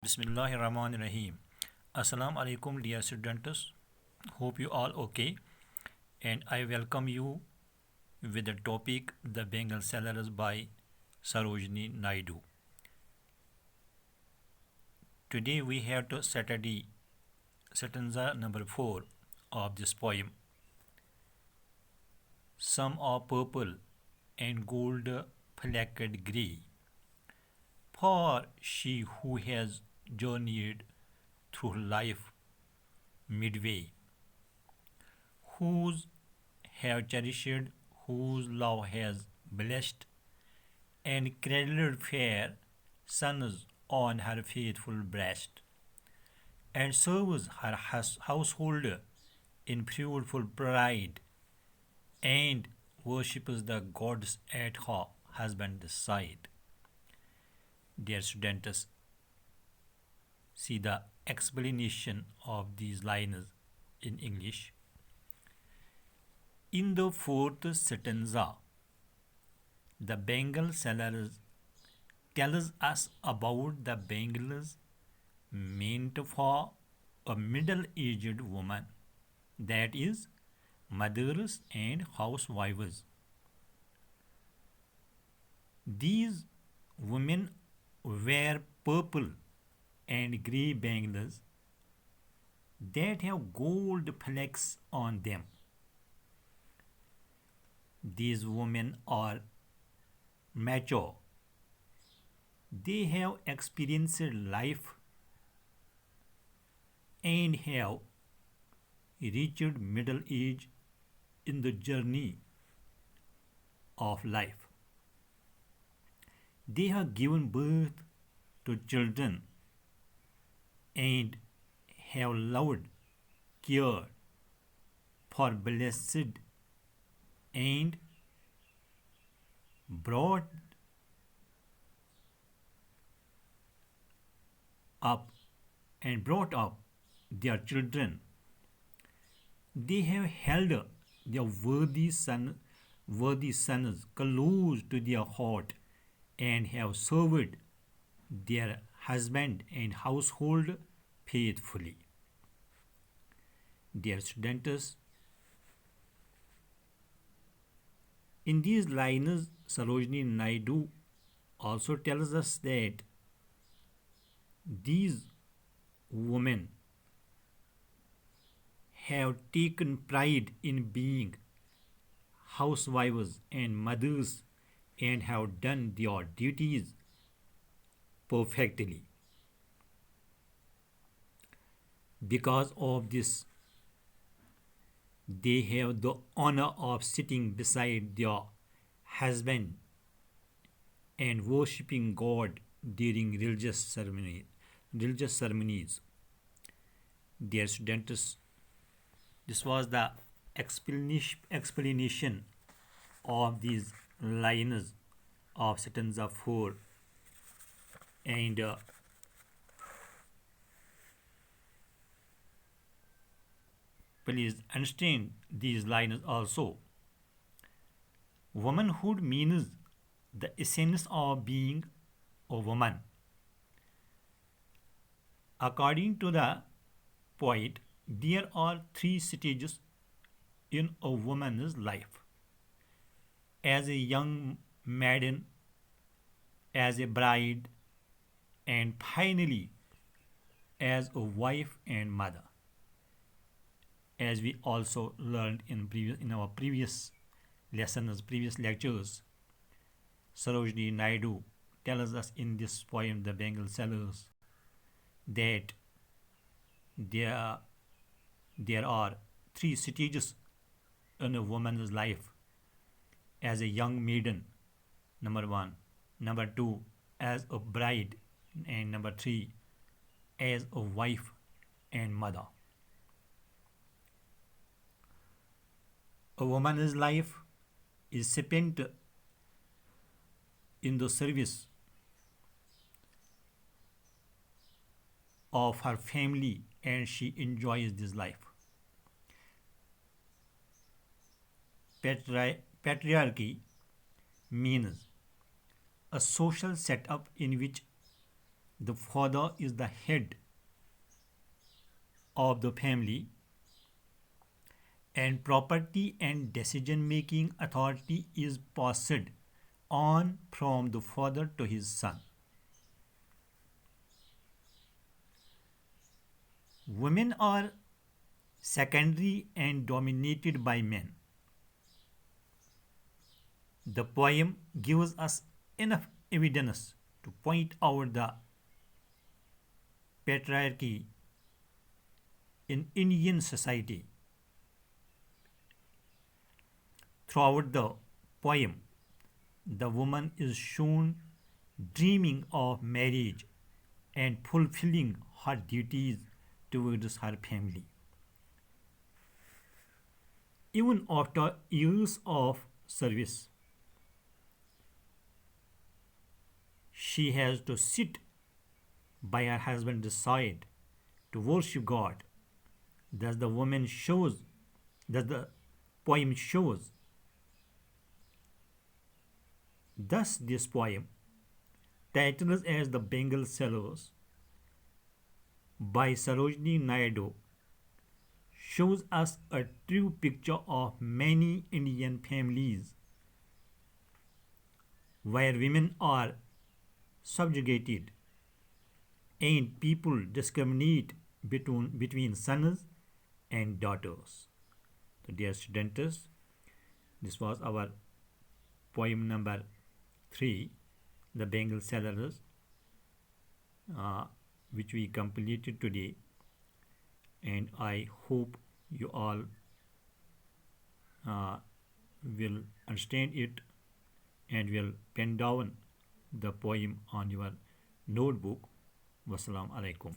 Bismillahirrahmanirrahim. Assalamu alaikum, dear students. Hope you all okay. And I welcome you with the topic The Bangle Sellers by Sarojini Naidu. Today we have to study stanza number 4 of this poem. Some are purple and gold flecked grey. For she who has journeyed through life midway, whose have cherished, whose love has blessed, and cradled fair sons on her faithful breast, and serves her household in fruitful pride, and worships the gods at her husband's side. Dear students, see the explanation of these lines in English. In the fourth stanza, the bangle seller tells us about the bangles meant for a middle-aged woman, that is, mothers and housewives. These women wear purple and grey bangles that have gold flecks on them. These women are mature. They have experienced life and have reached middle age in the journey of life. They have given birth to children and have loved, cared for, blessed, and brought up brought up their children. They have held their worthy sons close to their heart and have served their husband and household faithfully. Dear students, in these lines, Sarojini Naidu also tells us that these women have taken pride in being housewives and mothers and have done their duties perfectly. Because of this, they have the honor of sitting beside their husband and worshipping God during religious ceremonies. Dear students, this was the explanation of these lines of stanza 4, and please understand these lines also. Womanhood means the essence of being a woman. According to the poet, there are three stages in a woman's life: as a young maiden, as a bride, and finally as a wife and mother. As we also learned in our previous lessons, previous lectures, Sarojini Naidu tells us in this poem, The Bangle Sellers, that there, there are three stages in a woman's life: as a young maiden, number one; number two, as a bride; and number three, as a wife and mother. A woman's life is spent in the service of her family and she enjoys this life. Patriarchy means a social setup in which The father is the head of the family, and property and decision making authority is passed on from the father to his son. Women are secondary and dominated by men. The poem gives us enough evidence to point out the patriarchy in Indian society. Throughout the poem, the woman is shown dreaming of marriage and fulfilling her duties towards her family. Even after years of service, she has to sit by her husband's side to worship God. Thus the woman shows, thus the poem shows. Thus this poem, titled as The Bangle Sellers by Sarojini Naidu, shows us a true picture of many Indian families where women are subjugated and people discriminate between sons and daughters. So, dear students, this was our poem number 3, The Bangle Sellers, which we completed today, and I hope you all will understand it and will pen down the poem on your notebook. Wassalamu alaikum.